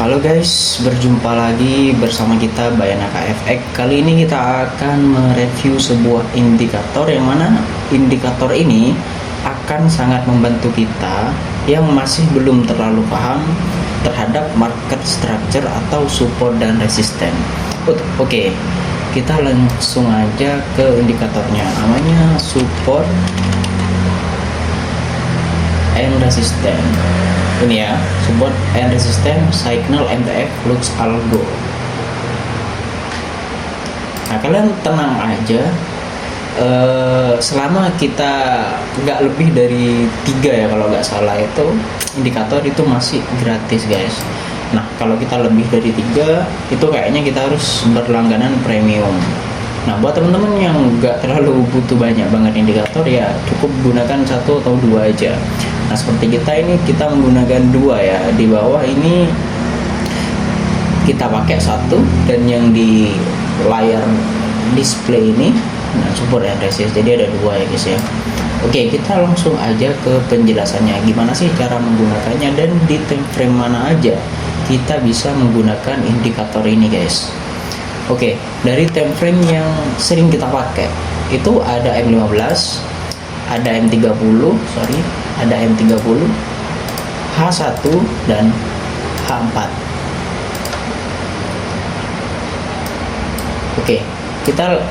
Halo guys, berjumpa lagi bersama kita Bayanaka FX. Kali ini kita akan mereview sebuah indikator yang mana indikator ini akan sangat membantu kita yang masih belum terlalu paham terhadap market structure atau support dan resisten. Oke, kita langsung aja ke indikatornya. Namanya support and resistance. Ini ya, support and resistance signal MTF Lux Algo. Nah, kalian tenang aja, selama kita nggak lebih dari 3 ya kalau nggak salah, itu indikator itu masih gratis guys. Nah, kalau kita lebih dari 3 itu kayaknya kita harus berlangganan premium. Nah, buat teman-teman yang nggak terlalu butuh banyak banget indikator, ya cukup gunakan 1 atau 2 aja. Nah, seperti kita ini, kita menggunakan 2 ya. Di bawah ini kita pakai 1, dan yang di layar display ini, nah, support and resist, jadi ada 2 ya guys ya. Oke, kita langsung aja ke penjelasannya. Gimana sih cara menggunakannya dan di time frame mana aja kita bisa menggunakan indikator ini guys. Oke, dari time frame yang sering kita pakai itu ada M15, ada M30, ada M30, H1 dan H4. Oke, kita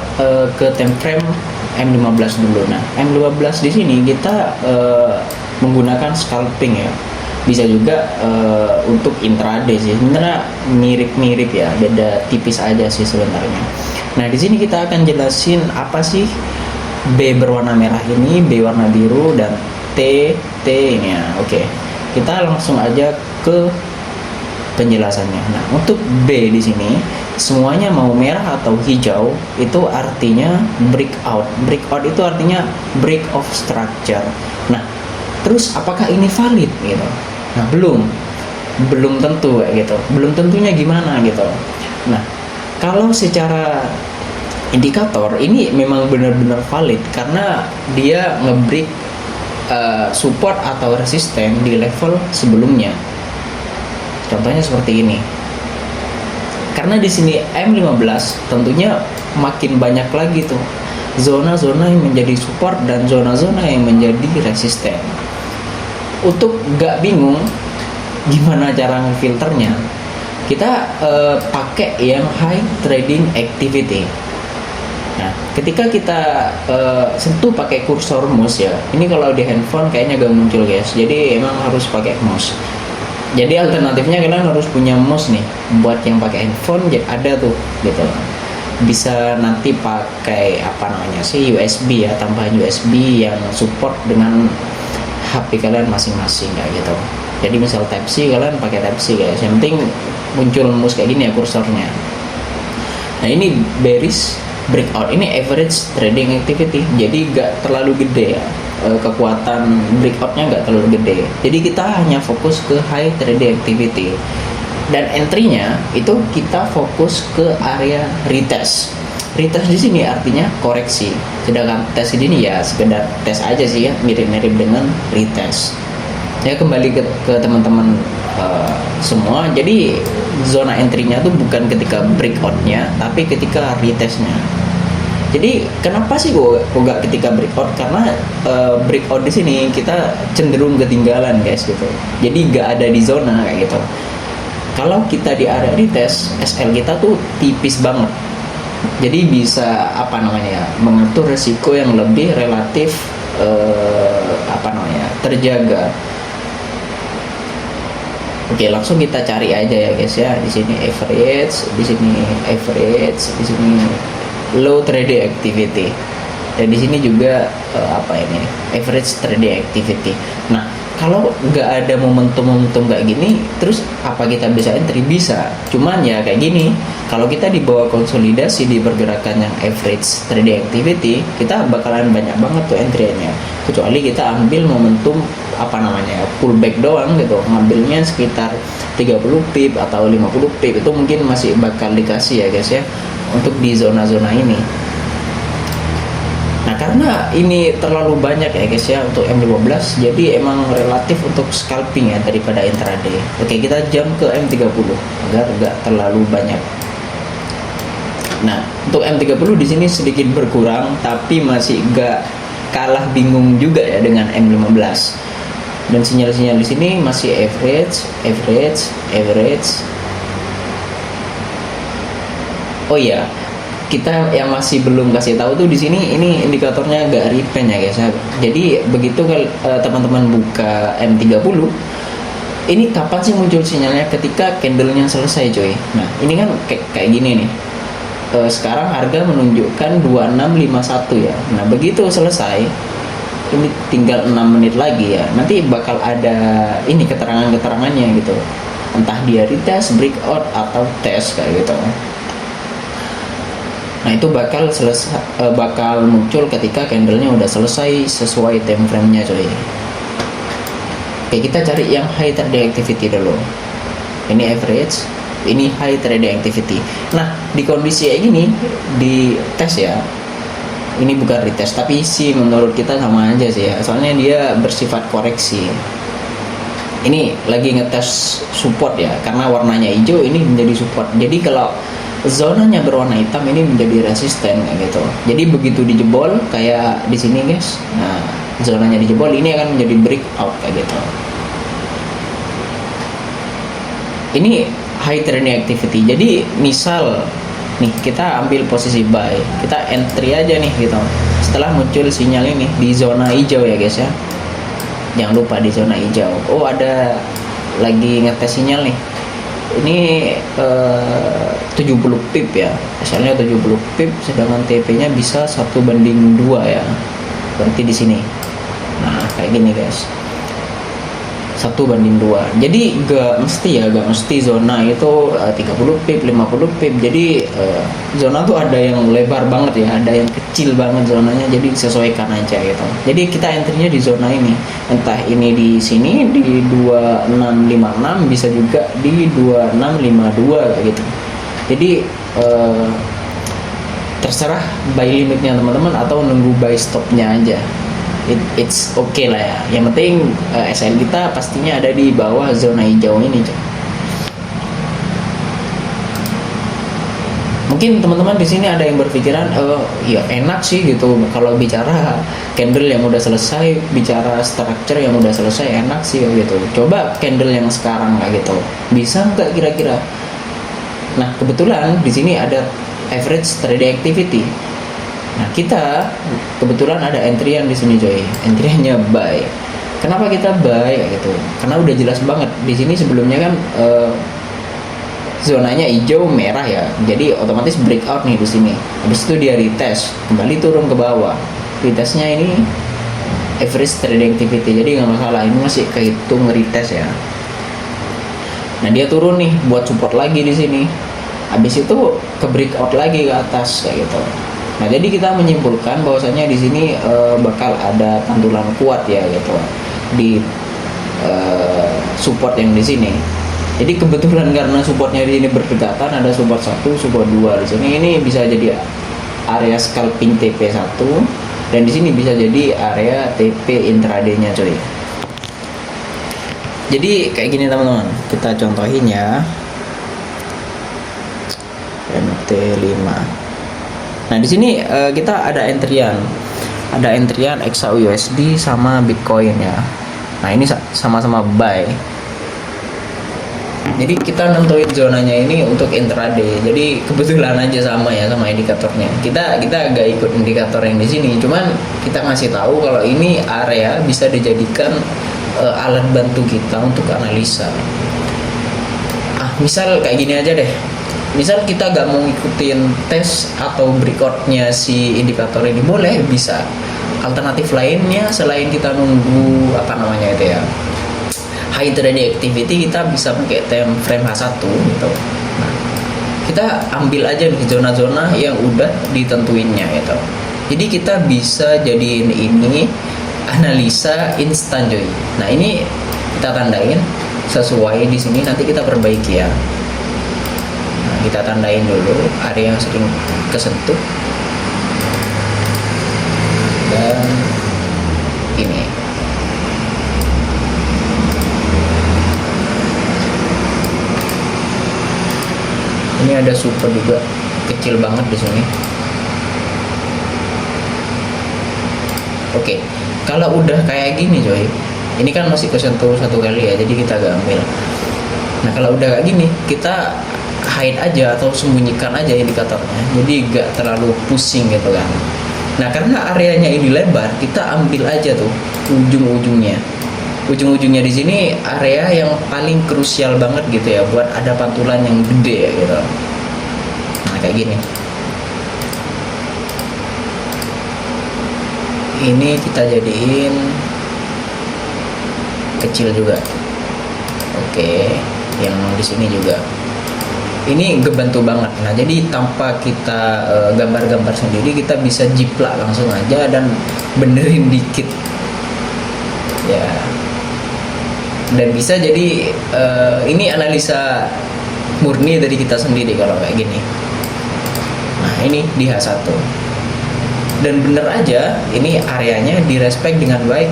ke time frame M15 dulu. Nah, M15 di sini kita menggunakan scalping ya. Bisa juga untuk intraday sih. Sebenarnya mirip-mirip ya, beda tipis aja sih sebenarnya. Nah, di sini kita akan jelasin apa sih B berwarna merah ini, B warna biru, dan T ini ya. Oke, kita langsung aja ke penjelasannya. Nah, untuk B di sini semuanya mau merah atau hijau itu artinya breakout. Breakout itu artinya break of structure. Nah, terus apakah ini valid gitu? Nah, belum tentu kayak gitu. Belum tentunya gimana gitu. Nah, kalau secara indikator ini memang benar-benar valid karena dia nge-break support atau resisten di level sebelumnya. Contohnya seperti ini. Karena di sini M15 tentunya makin banyak lagi tuh zona-zona yang menjadi support dan zona-zona yang menjadi resisten. Untuk nggak bingung gimana cara ngefilternya, kita pakai yang high trading activity. Nah, ketika kita sentuh pakai kursor mouse ya, ini kalau di handphone kayaknya gak muncul guys, jadi emang harus pakai mouse. Jadi alternatifnya kalian harus punya mouse nih. Buat yang pakai handphone ada tuh gitu, bisa nanti pakai USB ya, tambahan USB yang support dengan HP kalian masing-masing kayak gitu. Jadi misal Type C, kalian pakai Type C guys, yang penting muncul mouse kayak gini ya kursornya. Nah, ini bearish breakout, ini average trading activity, jadi gak terlalu gede ya, kekuatan breakoutnya gak terlalu gede. Jadi kita hanya fokus ke high trading activity, dan entry-nya itu kita fokus ke area retest. Retest di sini artinya koreksi, sedangkan tes ini ya sekedar tes aja sih ya, mirip-mirip dengan retest. Saya kembali ke teman-teman semua. Jadi zona entry-nya tuh bukan ketika breakout-nya, tapi ketika retest-nya. Jadi kenapa sih kok nggak ketika breakout? Karena breakout di sini kita cenderung ketinggalan guys gitu. Jadi nggak ada di zona kayak gitu. Kalau kita di area retest, SL kita tuh tipis banget. Jadi bisa mengatur resiko yang lebih relatif terjaga. Oke, langsung kita cari aja ya guys ya. Di sini average, di sini average, di sini low trading activity, dan di sini juga average trading activity. Nah, kalau nggak ada momentum kayak gini, terus apa kita bisa entry? Bisa, cuman ya kayak gini. Kalau kita di bawah konsolidasi di pergerakan yang average trading activity, kita bakalan banyak banget tuh entry-nya. Kecuali kita ambil momentum pullback doang gitu, ngambilnya sekitar 30 pip atau 50 pip, itu mungkin masih bakal dikasih ya guys ya untuk di zona-zona ini. Nah, karena ini terlalu banyak ya guys ya untuk M15, jadi emang relatif untuk scalping ya daripada intraday. Oke, kita jump ke M30 agar nggak terlalu banyak. Nah, untuk M30 di sini sedikit berkurang, tapi masih nggak kalah bingung juga ya dengan M15. Dan sinyal-sinyal di sini masih average, average, average. Oh iya, kita yang masih belum kasih tahu tuh di sini ini indikatornya agak repen ya guys ya. Jadi begitu teman-teman buka M30, ini kapan sih muncul sinyalnya? Ketika candlenya selesai coy. Nah, ini kan kayak gini nih. Sekarang harga menunjukkan 2651 ya. Nah, begitu selesai, ini tinggal 6 menit lagi ya. Nanti bakal ada ini keterangan-keterangannya gitu. Entah dia retest, breakout atau test kayak gitu. Nah, itu bakal muncul ketika candlenya udah selesai sesuai time frame-nya coy. Oke, kita cari yang high trading activity dulu. Ini average, ini high trading activity. Nah, di kondisi kayak gini di tes ya. Ini bukan retest, tapi sih menurut kita sama aja sih ya. Soalnya dia bersifat koreksi. Ini lagi ngetes support ya, karena warnanya hijau ini menjadi support. Jadi kalau zonanya berwarna hitam ini menjadi resisten kayak gitu. Jadi begitu dijebol kayak di sini guys. Nah, zonanya dijebol ini akan menjadi breakout kayak gitu. Ini high trading activity. Jadi misal nih kita ambil posisi buy, kita entry aja nih gitu. Setelah muncul sinyal ini di zona hijau ya guys ya. Jangan lupa di zona hijau. Oh, ada lagi ngetes sinyal nih. Ini 70 pip ya, asalnya 70 pip, sedangkan TP-nya bisa 1:2 ya, berarti di sini. Nah, kayak gini guys, 1:2. Jadi gak mesti zona itu 30 pip, 50 pip. Jadi zona tuh ada yang lebar banget ya, ada yang kecil banget zonanya, jadi disesuaikan aja gitu. Jadi kita entry-nya di zona ini, entah ini di sini di 2656, bisa juga di 2652 kayak gitu. Jadi terserah buy limitnya teman-teman atau nunggu buy stopnya aja. It's okay lah ya. Yang penting SL kita pastinya ada di bawah zona hijau ini. Mungkin teman-teman di sini ada yang berpikiran, ya enak sih gitu. Kalau bicara candle yang udah selesai, bicara structure yang udah selesai, enak sih gitu. Coba candle yang sekarang kayak gitu, bisa nggak kira-kira? Nah, kebetulan di sini ada average trading activity. Nah, kita kebetulan ada entryan di sini coy. Entryannya buy. Kenapa kita buy gitu? Karena udah jelas banget di sini sebelumnya kan zonanya hijau merah ya. Jadi otomatis breakout nih di sini. Habis itu dia retest, kembali turun ke bawah. Retestnya ini average trading activity. Jadi nggak masalah, ini masih kehitung retest ya. Nah, dia turun nih buat support lagi di sini. Habis itu ke breakout lagi ke atas kayak gitu. Nah, jadi kita menyimpulkan bahwasanya di sini bakal ada pantulan kuat ya gitu di support yang di sini. Jadi kebetulan karena supportnya di sini berdekatan, ada support 1, support 2 di sini. Ini bisa jadi area scalping TP1 dan di sini bisa jadi area TP intraday-nya coy. Jadi kayak gini teman-teman, kita contohin ya. MT5. Nah, di sini kita ada entryan XAUUSD sama Bitcoin ya. Nah, ini sama-sama buy. Jadi kita nentuin zonanya ini untuk intraday. Jadi kebetulan aja sama ya sama indikatornya. Kita agak ikut indikator yang di sini. Cuman kita ngasih tahu kalau ini area bisa dijadikan alat bantu kita untuk analisa. Misal kayak gini aja deh. Misal kita gak mau ngikutin tes atau breakoutnya si indikator ini, boleh, bisa. Alternatif lainnya selain kita nunggu itu ya, high trading activity, kita bisa pakai time frame H1 gitu. Nah, kita ambil aja di zona-zona yang udah ditentuinnya gitu. Jadi kita bisa jadiin ini analisa instan coy. Nah, ini kita tandain sesuai di sini, nanti kita perbaiki ya. Nah, kita tandain dulu area yang sering kesentuh. Ini ada support juga kecil banget di sini. Oke, kalau udah kayak gini coy, ini kan masih kesentuh satu kali ya, jadi kita gak ambil. Nah kalau udah kayak gini, kita hide aja atau sembunyikan aja indikatornya, jadi gak terlalu pusing gitu kan. Nah karena areanya ini lebar, kita ambil aja tuh ujung-ujungnya. Ujung-ujungnya di sini area yang paling krusial banget gitu ya, buat ada pantulan yang gede ya gitu. Nah kayak gini. Ini kita jadiin kecil juga. Oke, yang di sini juga. Ini ngebantu banget. Nah, jadi tanpa kita gambar-gambar sendiri, kita bisa jiplak langsung aja dan benerin dikit. Ya. Dan bisa jadi ini analisa murni dari kita sendiri kalau kayak gini. Nah, ini di H1. Dan bener aja ini areanya direspek dengan baik,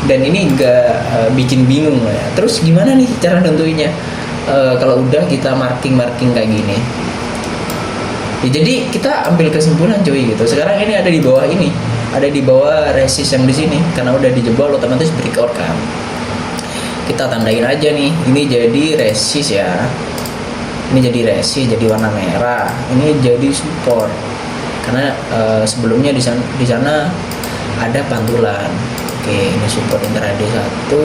dan ini gak bikin bingung ya. Terus gimana nih cara nentuinnya? Kalau udah kita marking kayak gini ya, jadi kita ambil kesimpulan cuy gitu. Sekarang ini ada di bawah ini, ada di bawah resist yang di sini, karena udah dijebol otomatis breakout kan. Kita tandain aja nih, ini jadi resist ya, ini jadi resist, jadi warna merah, ini jadi support karena sebelumnya di sana ada pantulan. Oke, ini support intraday 1,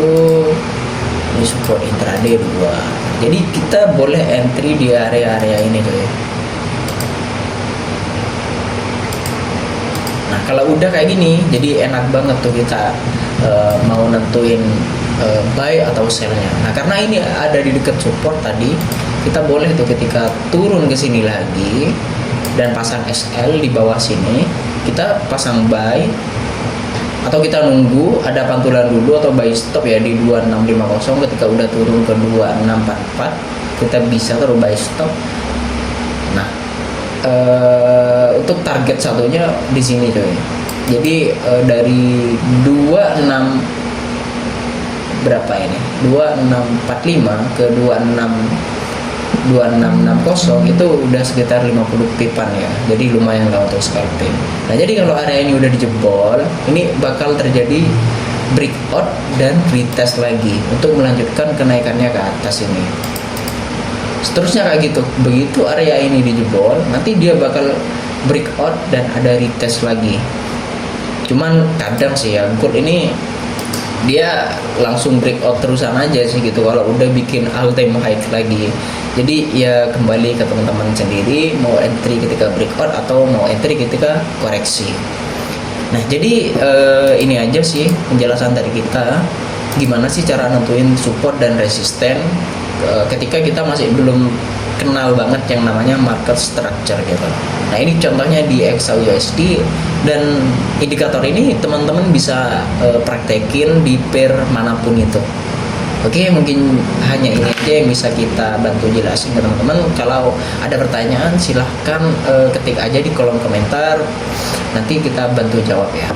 ini support intraday 2. Jadi kita boleh entry di area-area ini tuh ya. Nah kalau udah kayak gini, jadi enak banget tuh kita mau nentuin buy atau sellnya. Nah karena ini ada di dekat support tadi, kita boleh tuh ketika turun ke sini lagi dan pasang SL di bawah sini, kita pasang buy, atau kita nunggu ada pantulan dulu atau buy stop ya di 2650. Ketika udah turun ke 2644, kita bisa taruh buy stop. Nah untuk target satunya di sini coy. Jadi dari 26 berapa ini, 2645 ke 2660 itu udah sekitar 50 pipan ya, jadi lumayan lah untuk scalping. Nah jadi kalau area ini udah dijebol, ini bakal terjadi breakout dan retest lagi untuk melanjutkan kenaikannya ke atas ini. Seterusnya kayak gitu. Begitu area ini dijebol, nanti dia bakal breakout dan ada retest lagi. Cuman kadang sih ya, gold ini dia langsung breakout terusan aja sih gitu kalau udah bikin all time high lagi. Jadi ya kembali ke teman-teman sendiri, mau entry ketika breakout atau mau entry ketika koreksi. Nah jadi ini aja sih penjelasan dari kita, gimana sih cara nentuin support dan resisten ketika kita masih belum kenal banget yang namanya market structure gitu. Nah ini contohnya di XAUUSD, dan indikator ini teman-teman bisa praktekin di pair manapun itu. Oke, mungkin hanya ini aja yang bisa kita bantu jelasin ke teman-teman. Kalau ada pertanyaan silahkan ketik aja di kolom komentar, nanti kita bantu jawab ya.